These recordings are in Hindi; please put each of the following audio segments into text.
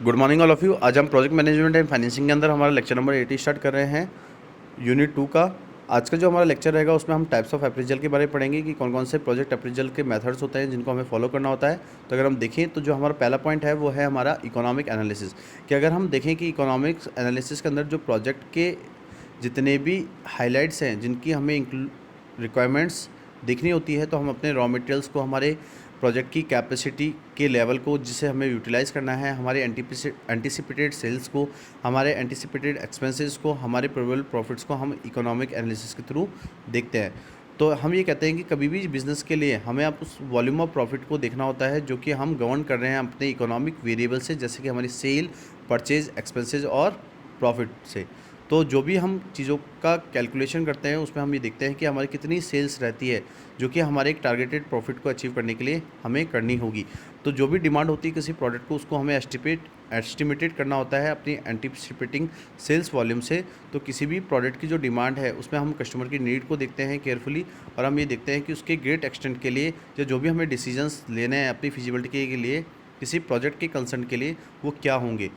Good morning all of you. आज हम प्रोजेक्ट मैनेजमेंट एंड फाइनेंसिंग के अंदर हमारा लेक्चर नंबर 80 स्टार्ट कर रहे हैं, यूनिट 2 का। आज का जो हमारा लेक्चर रहेगा उसमें हम टाइप्स ऑफ अप्रेजल के बारे में पढ़ेंगे कि कौन कौन से प्रोजेक्ट अप्रेजल के मेथड्स होते हैं जिनको हमें फॉलो करना होता है। तो अगर हम देखें तो जो हमारा पहला पॉइंट है वो है हमारा इकोनॉमिक एनालिसिस। कि अगर हम देखें कि इकोनॉमिक्स एनालिसिस के अंदर जो प्रोजेक्ट के जितने भी हाइलाइट्स हैं जिनकी हमें रिक्वायरमेंट्स देखनी होती है, तो हम अपने रॉ मटेरियल्स को, हमारे प्रोजेक्ट की कैपेसिटी के लेवल को जिसे हमें यूटिलाइज़ करना है, हमारे एंटिसिपेटेड सेल्स को, हमारे एंटिसिपेटेड एक्सपेंसेस को, हमारे प्रोबेबल प्रॉफिट्स को हम इकोनॉमिक एनालिसिस के थ्रू देखते हैं। तो हम ये कहते हैं कि कभी भी बिज़नेस के लिए हमें आप उस वॉल्यूम ऑफ प्रॉफिट को देखना होता है जो कि हम गवर्न कर रहे हैं अपने इकोनॉमिक वेरिएबल से, जैसे कि हमारी सेल, परचेज, एक्सपेंसेज और प्रॉफिट से। तो जो भी हम चीज़ों का कैलकुलेशन करते हैं उसमें हम ये देखते हैं कि हमारी कितनी सेल्स रहती है जो कि हमारे एक टारगेटेड प्रॉफिट को अचीव करने के लिए हमें करनी होगी। तो जो भी डिमांड होती है किसी प्रोडक्ट को, उसको हमें एस्टिमेटेड करना होता है अपनी एंटीसिपेटिंग सेल्स वॉल्यूम से। तो किसी भी प्रोडक्ट की जो डिमांड है उसमें हम कस्टमर की नीड को देखते हैं केयरफुली, और हम ये देखते हैं कि उसके ग्रेट एक्सटेंट के लिए या जो भी हमें डिसीजंस लेने हैं अपनी फिजिबिलिटी के लिए, किसी प्रोजेक्ट के कंसर्न के लिए, वो क्या होंगे।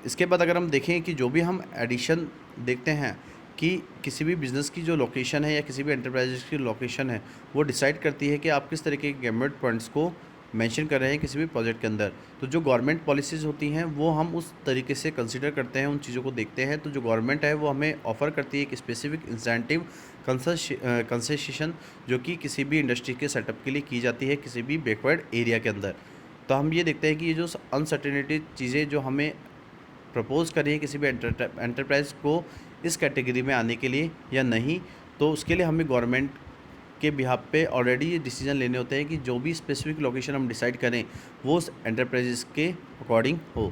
इसके बाद अगर हम देखें कि जो भी हम एडिशन देखते हैं कि किसी भी बिज़नेस की जो लोकेशन है या किसी भी एंटरप्राइज की लोकेशन है, वो डिसाइड करती है कि आप किस तरीके के गवर्नमेंट पॉइंट्स को मेंशन कर रहे हैं किसी भी प्रोजेक्ट के अंदर। तो जो गवर्नमेंट पॉलिसीज़ होती हैं वो हम उस तरीके से कंसीडर करते हैं, उन चीज़ों को देखते हैं। तो जो गवर्नमेंट है वो हमें ऑफ़र करती है एक स्पेसिफिक इंसेंटिव कंसेशन जो कि किसी भी इंडस्ट्री के सेटअप के लिए की जाती है किसी भी बैकवर्ड एरिया के अंदर। तो हम ये देखते हैं कि ये जो अनसर्टेनिटी चीज़ें जो हमें प्रपोज़ करिए किसी भी एंटरप्राइज़ को इस कैटेगरी में आने के लिए या नहीं, तो उसके लिए हमें गवर्नमेंट के बिहाफ पे ऑलरेडी ये डिसीजन लेने होते हैं कि जो भी स्पेसिफिक लोकेशन हम डिसाइड करें वो उस एंटरप्राइजेस के अकॉर्डिंग हो।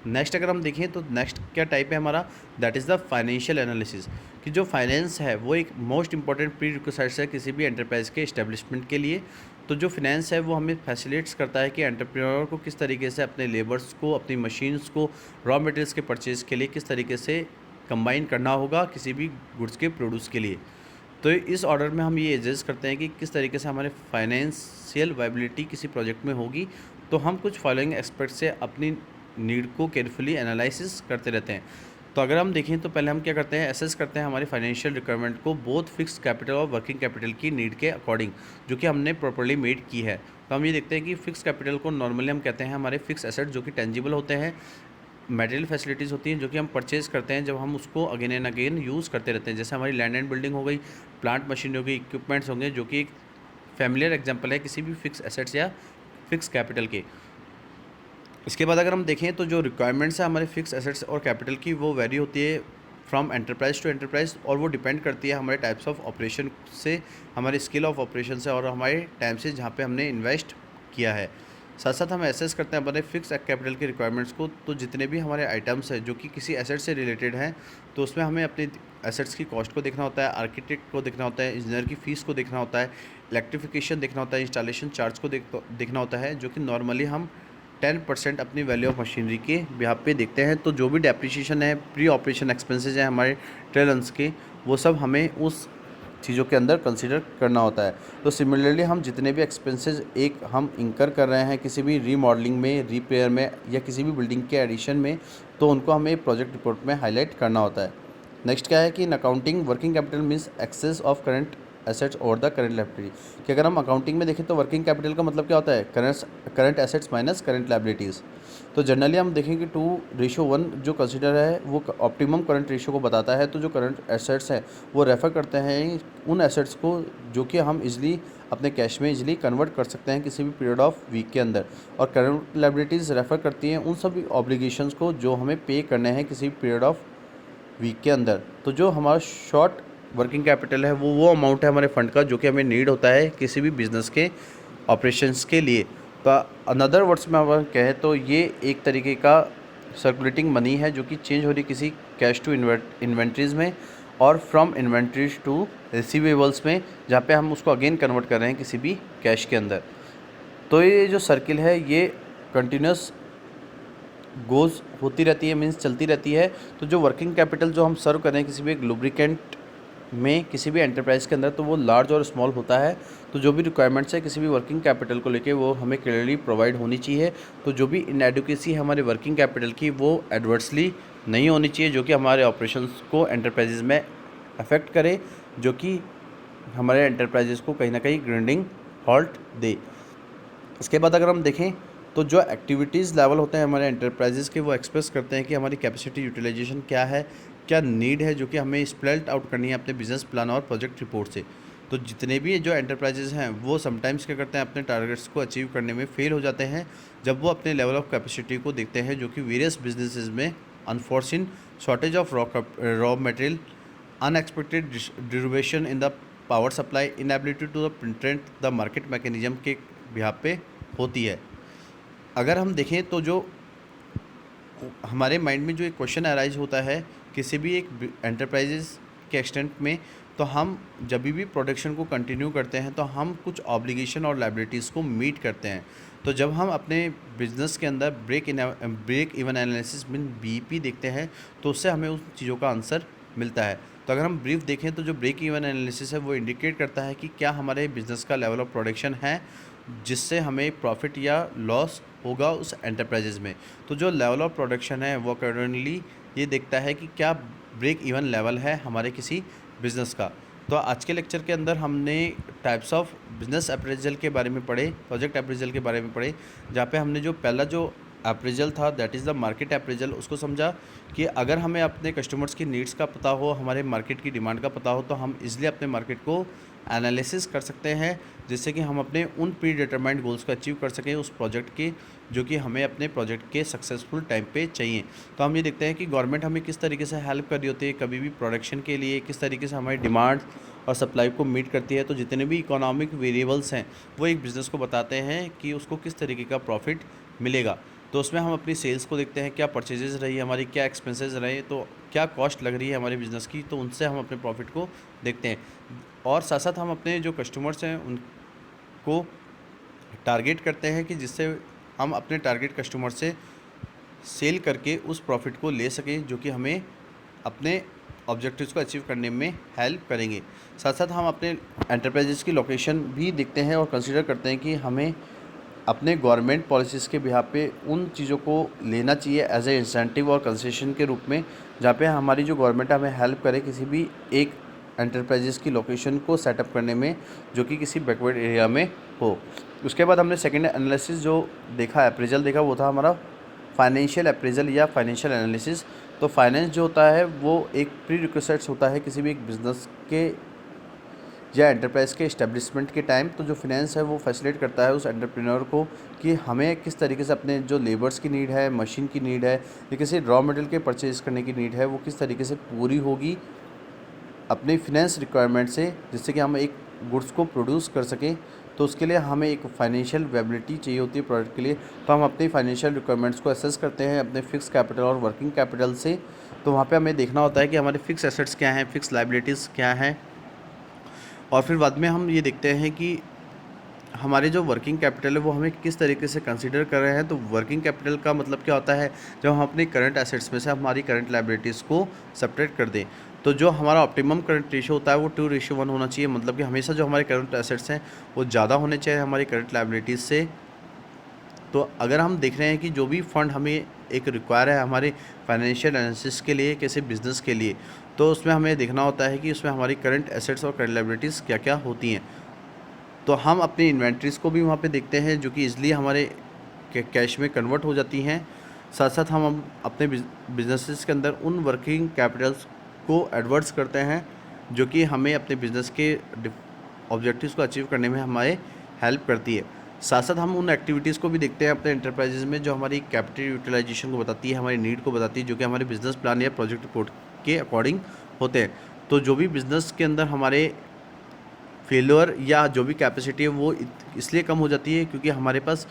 नेक्स्ट अगर हम देखें तो नेक्स्ट क्या टाइप है हमारा, that is the financial analysis. कि जो फाइनेंस है वो एक मोस्ट इंपॉर्टेंट प्री रिक्विजिट्स है किसी भी एंटरप्राइज़ के इस्टेब्लिशमेंट के लिए। तो जो फिनेंस है वो हमें फैसिलिटेट्स करता है कि एंटरप्रेन्योर को किस तरीके से अपने लेबर्स को, अपनी मशीन्स को, रॉ मटेरियल्स के परचेज़ के लिए किस तरीके से कंबाइन करना होगा किसी भी गुड्स के प्रोड्यूस के लिए। तो इस ऑर्डर में हम ये एडजस्ट करते हैं कि किस तरीके से हमारे फाइनेंशियल वायबिलिटी किसी प्रोजेक्ट में होगी। तो हम कुछ फॉलोइंग एस्पेक्ट से अपनी नीड को केयरफुली एनालिसिस करते रहते हैं। तो अगर हम देखें तो पहले हम क्या करते हैं, असेस करते हैं हमारी फाइनेंशियल रिक्वायरमेंट को बोथ फिक्स कैपिटल और वर्किंग कैपिटल की नीड के अकॉर्डिंग, जो कि हमने प्रॉपर्ली मेड की है। तो हम ये देखते हैं कि फिक्स कैपिटल को नॉर्मली हम कहते हैं हमारे फिक्स एसेट जो कि टेंजिबल होते हैं, मटेरियल फैसिलिटीज़ होती हैं जो कि हम परचेज़ करते हैं जब हम उसको अगेन एंड अगेन यूज़ करते रहते हैं। जैसे हमारी लैंड एंड बिल्डिंग हो गई, प्लांट मशीनरी हो गई, इक्विपमेंट्स होंगे, जो कि एक फैमिलियर एग्जांपल है किसी भी फिक्स एसेट्स या फिक्स कैपिटल के। इसके बाद अगर हम देखें तो जो रिक्वायरमेंट्स है हमारे फिक्स एसेट्स और कैपिटल की, वो वेरी होती है फ्रॉम एंटरप्राइज टू एंटरप्राइज, और वो डिपेंड करती है हमारे टाइप्स ऑफ ऑपरेशन से, हमारे स्किल ऑफ ऑपरेशन से और हमारे टाइम से जहाँ पे हमने इन्वेस्ट किया है। साथ साथ हम एसेस करते हैं हमारे फिक्स कैपिटल के रिक्वायरमेंट्स को। तो जितने भी हमारे आइटम्स हैं जो कि किसी एसेट से रिलेटेड हैं, तो उसमें हमें अपने एसेट्स की कॉस्ट को देखना होता है, आर्किटेक्ट को देखना होता है, इंजीनियर की फ़ीस को देखना होता है, इलेक्ट्रिफिकेशन देखना होता है, इंस्टॉलेशन चार्ज को देखना होता है, जो कि नॉर्मली हम 10% अपनी वैल्यू ऑफ मशीनरी के बिहाफ पे देखते हैं। तो जो भी डेप्रिसिएशन है, प्री ऑपरेशन एक्सपेंसेस हैं हमारे ट्रेलर्स के, वो सब हमें उस चीज़ों के अंदर कंसीडर करना होता है। तो सिमिलरली हम जितने भी एक्सपेंसेस एक हम इंकर कर रहे हैं किसी भी रीमॉडलिंग में, रिपेयर में या किसी भी बिल्डिंग के एडिशन में, तो उनको हमें प्रोजेक्ट रिपोर्ट में हाईलाइट करना होता है। नेक्स्ट क्या है कि in accounting working capital means excess of current assets और द करंट लायबिलिटी। कि अगर हम अकाउंटिंग में देखें तो वर्किंग कैपिटल का मतलब क्या होता है, current assets minus current liabilities. तो जनरली हम देखें कि 2:1 जो कंसिडर है वो ऑप्टिमम करंट रेशियो को बताता है। तो जो करंट एसेट्स हैं वो रेफ़र करते हैं उन एसेट्स को जो कि हम इजली अपने कैश में इजली कन्वर्ट कर सकते हैं किसी भी पीरियड ऑफ वीक के अंदर, और करंट लायबिलिटीज़ रेफ़र करती हैं उन सभी ऑब्लिगेशंस को जो हमें पे करने हैं किसी भी पीरियड ऑफ वीक के अंदर। तो जो हमारा शॉर्ट वर्किंग कैपिटल है वो अमाउंट है हमारे फंड का जो कि हमें नीड होता है किसी भी बिज़नेस के ऑपरेशंस के लिए। तो अनदर वर्ड्स में अगर कहें तो ये एक तरीके का सर्कुलेटिंग मनी है जो कि चेंज हो रही किसी कैश टू इन्वेंट्रीज़ में और फ्रॉम इन्वेंट्रीज टू रिसीवेबल्स में, जहाँ पे हम उसको अगेन कन्वर्ट कर रहे हैं किसी भी कैश के अंदर। तो ये जो सर्किल है ये कंटिन्यूस गोज़ होती रहती है, मीन्स चलती रहती है। तो जो वर्किंग कैपिटल जो हम सर्व कर रहे हैं किसी भी एक लुब्रिकेंट में किसी भी एंटरप्राइज के अंदर, तो वो लार्ज और स्मॉल होता है। तो जो भी रिक्वायरमेंट्स है किसी भी वर्किंग कैपिटल को लेके वो हमें क्लियरली प्रोवाइड होनी चाहिए। तो जो भी इनएडुकेसी है हमारे वर्किंग कैपिटल की वो एडवर्सली नहीं होनी चाहिए, जो कि हमारे ऑपरेशंस को एंटरप्राइजेज में अफेक्ट करे, जो कि हमारे एंटरप्राइजेस को कहीं ना कहीं ग्राइंडिंग हॉल्ट दे। इसके बाद अगर हम देखें तो जो एक्टिविटीज़ लेवल होते हैं हमारे एंटरप्राइजेस के, वो एक्सप्रेस करते हैं कि हमारी कैपेसिटी यूटिलाइजेशन क्या है, क्या नीड है, जो कि हमें स्पेल्ट आउट करनी है अपने बिजनेस प्लान और प्रोजेक्ट रिपोर्ट से। तो जितने भी जो एंटरप्राइजेस हैं वो समटाइम्स क्या करते हैं, अपने टारगेट्स को अचीव करने में फेल हो जाते हैं जब वो अपने लेवल ऑफ कैपेसिटी को देखते हैं, जो कि वेरियस बिजनेसेस में unfortunate shortage of raw material, unexpected derivation in the power supply, inability to the penetrate the market mechanism के बिहाफ पे होती है। अगर हम देखें तो जो हमारे माइंड में जो एक क्वेश्चन अराइज होता है किसी भी एक एंटरप्राइजेस के एक्सटेंट में, तो हम जब भी प्रोडक्शन को कंटिन्यू करते हैं तो हम कुछ ऑब्लिगेशन और लायबिलिटीज़ को मीट करते हैं। तो जब हम अपने बिजनेस के अंदर break even analysis mean BEP देखते हैं तो उससे हमें उन चीज़ों का आंसर मिलता है। तो अगर हम ब्रीफ देखें तो जो ब्रेक इवन एनालिसिस है वो इंडिकेट करता है कि क्या हमारे बिज़नेस का लेवल ऑफ प्रोडक्शन है जिससे हमें प्रॉफिट या लॉस होगा उस एंटरप्राइजेज में। तो जो लेवल ऑफ प्रोडक्शन है वो अकॉर्डिंगली ये देखता है कि क्या ब्रेक इवन लेवल है हमारे किसी बिज़नेस का। तो आज के लेक्चर के अंदर हमने टाइप्स ऑफ बिजनेस अप्रेजल के बारे में पढ़े, प्रोजेक्ट अप्रेजल के बारे में पढ़े, जहाँ पे हमने जो पहला जो अप्रेजल था that is the market appraisal, उसको समझा कि अगर हमें अपने कस्टमर्स की नीड्स का पता हो, हमारे मार्केट की डिमांड का पता हो, तो हम इजीली अपने मार्केट को एनालिसिस कर सकते हैं, जिससे कि हम अपने उन प्री डिटरमाइंड गोल्स को अचीव कर सकें उस प्रोजेक्ट के, जो कि हमें अपने प्रोजेक्ट के सक्सेसफुल टाइम पे चाहिए। तो हम ये देखते हैं कि गवर्नमेंट हमें किस तरीके से हेल्प कर रही होती है कभी भी प्रोडक्शन के लिए, किस तरीके से हमारी डिमांड और सप्लाई को मीट करती है। तो जितने भी इकोनॉमिक वेरिएबल्स हैं वो एक बिज़नेस को बताते हैं कि उसको किस तरीके का प्रॉफिट मिलेगा। तो उसमें हम अपनी सेल्स को देखते हैं, क्या परचेजेस रही हमारी, क्या एक्सपेंसेस रहे, तो क्या कॉस्ट लग रही है हमारे बिज़नेस की, तो उनसे हम अपने प्रॉफिट को देखते हैं। और साथ साथ हम अपने जो कस्टमर्स हैं उनको टारगेट करते हैं कि जिससे हम अपने टारगेट कस्टमर से सेल करके उस प्रॉफिट को ले सकें, जो कि हमें अपने ऑब्जेक्टिव्स को अचीव करने में हेल्प करेंगे। साथ साथ हम अपने एंटरप्राइजेस की लोकेशन भी देखते हैं और कंसीडर करते हैं कि हमें अपने गवर्नमेंट पॉलिसीज़ के बिहाफ पे उन चीज़ों को लेना चाहिए एज ए इंसेंटिव और कंसेशन के रूप में, जहाँ पे हमारी जो गवर्नमेंट हमें हेल्प करे किसी भी एक एंटरप्राइजेस की लोकेशन को सेटअप करने में, जो कि किसी बैकवर्ड एरिया में हो। उसके बाद हमने सेकेंड एनालिसिस जो देखा, अप्रेजल देखा, वो था हमारा फाइनेंशियल अप्रेजल या फाइनेंशियल एनालिसिस। तो फाइनेंस जो होता है वो एक प्री रिक्विजिट्स होता है किसी भी एक बिज़नेस के या एंटरप्राइज के इस्टेब्लिशमेंट के टाइम। तो जो फाइनेंस है वो फैसिलिटेट करता है उस एंटरप्रेन्योर को कि हमें किस तरीके से अपने जो लेबर्स की नीड है, मशीन की नीड है, या किसी रॉ मटेरियल के परचेज करने की नीड है, वो किस तरीके से पूरी होगी अपनी फिनेंस रिक्वायरमेंट से, जिससे कि हम एक गुड्स को प्रोड्यूस कर सकें। तो उसके लिए हमें एक फाइनेंशियल वेबिलिटी चाहिए होती है प्रोडक्ट के लिए। तो हम अपनी फाइनेंशियल रिक्वायरमेंट्स को असेस करते हैं अपने फिक्स कैपिटल और वर्किंग कैपिटल से। तो वहाँ पे हमें देखना होता है कि हमारे फिक्स एसेट्स क्या हैं, फिक्स लायबिलिटीज़ क्या हैं, और फिर बाद में हम ये देखते हैं कि हमारे जो वर्किंग कैपिटल है वो हमें किस तरीके से कंसीडर कर रहे हैं। तो वर्किंग कैपिटल का मतलब क्या होता है, जब हम अपने करंट एसेट्स में से हमारी करंट लायबिलिटीज़ को सेपरेट कर दें। तो जो हमारा ऑप्टिमम करंट रेशियो होता है वो 2:1 होना चाहिए, मतलब कि हमेशा जो हमारे करंट एसेट्स हैं वो ज़्यादा होने चाहिए हमारी करंट लायबिलिटीज़ से। तो अगर हम देख रहे हैं कि जो भी फंड हमें एक रिक्वायर है हमारे फाइनेंशियल एनालिसिस के लिए, किसी बिज़नेस के लिए, तो उसमें हमें देखना होता है कि उसमें हमारी करंट एसेट्स और करंट लायबिलिटीज़ क्या क्या होती हैं। तो हम अपनी इन्वेंट्रीज़ को भी वहाँ पे देखते हैं, जो कि ईज़िली हमारे कैश में कन्वर्ट हो जाती हैं। साथ साथ हम अपने बिजनेसेस के अंदर उन वर्किंग कैपिटल्स को एडवर्ट्स करते हैं, जो कि हमें अपने बिज़नेस के ऑब्जेक्टिव्स को अचीव करने में हमारे हेल्प करती है। साथ साथ हम उन एक्टिविटीज़ को भी देखते हैं अपने एंटरप्राइजेज में जो हमारी कैपिटल यूटिलाइजेशन को बताती है, हमारी नीड को बताती है, जो कि हमारे बिज़नेस प्लान या प्रोजेक्ट रिपोर्ट के अकॉर्डिंग होते हैं। तो जो भी बिज़नेस के अंदर हमारे फेलियर या जो भी कैपेसिटी है वो इसलिए कम हो जाती है क्योंकि हमारे पास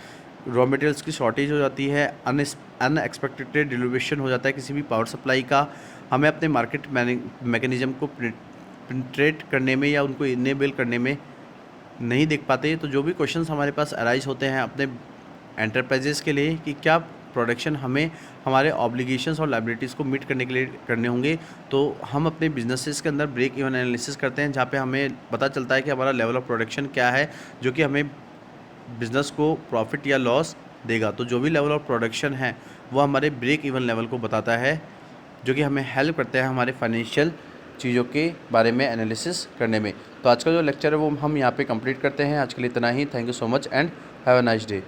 रॉ मटेरियल्स की शॉर्टेज हो जाती है, अनएक्सपेक्टेड डिल्यूवेशन हो जाता है किसी भी पावर सप्लाई का, हमें अपने मार्केट मैकेनिज्म को पेनिट्रेट करने में या उनको इनेबल करने में नहीं देख पाते। तो जो भी क्वेश्चंस हमारे पास अराइज होते हैं अपने एंटरप्राइजेस के लिए कि क्या प्रोडक्शन हमें हमारे ऑब्लिगेशंस और लायबिलिटीज़ को मीट करने के लिए करने होंगे। तो हम अपने बिजनेसेस के अंदर ब्रेक इवन एनालिसिस करते हैं, जहाँ पे हमें पता चलता है कि हमारा लेवल ऑफ प्रोडक्शन क्या है जो कि हमें बिज़नेस को प्रॉफिट या लॉस देगा। तो जो भी लेवल ऑफ प्रोडक्शन है वो हमारे ब्रेक इवन लेवल को बताता है, जो कि हमें हेल्प करते हैं हमारे फाइनेंशियल चीज़ों के बारे में एनालिसिस करने में। तो आज का जो लेक्चर है वो हम यहाँ पे कंप्लीट करते हैं। आज के लिए इतना ही। Thank you so much and have a nice day.